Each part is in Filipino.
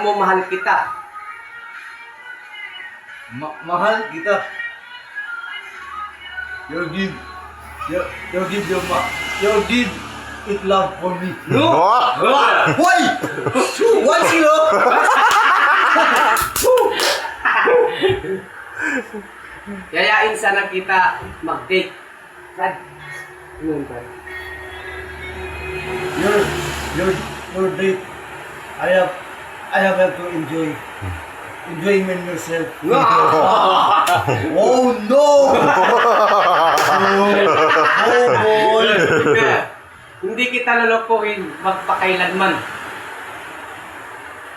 mo mahal kita. Mahal kita. You give it love for me. No! Why? Why sila? Yayain sana kita mag-date. Brad, ano yun, Brad? Your date. I have to enjoyment yourself. No! Oh no! Oh boy! Hindi kita lolokohin magpakailanman.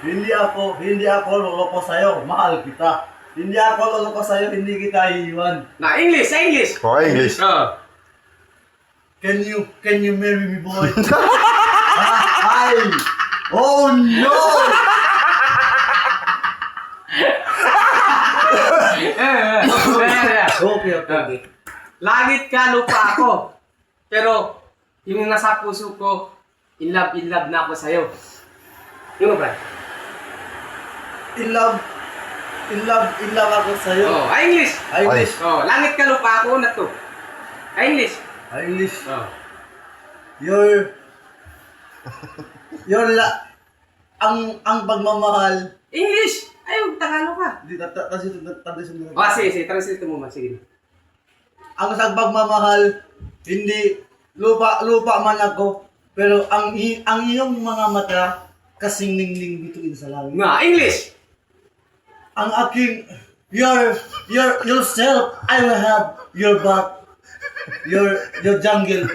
Hindi ako loloko sa'yo. Mahal kita. Hindi ako loloko sa'yo, hindi kita iiwan. Na English, sa English. Oh, English. Can you marry me, boy? Hi! Oh no! Okay. Langit ka, lupa ako. Pero, yung nasa puso ko, in love na ako sa'yo. Yung Brad? In love ako sa'yo. Oh, English. English. Oh, langit ka, lupa ako na to. English. English. Oh. Ang pagmamahal. English. Ay, Tagalog ka. Di tansin mo. Sige, translate mo man. Sige. Ang sa pagmamahal, hindi lupa man ako, pero ang iyong mga mata kasing ningning bituin sa langit. Nga, English. Ang aking yourself, I will have your back, your jungle.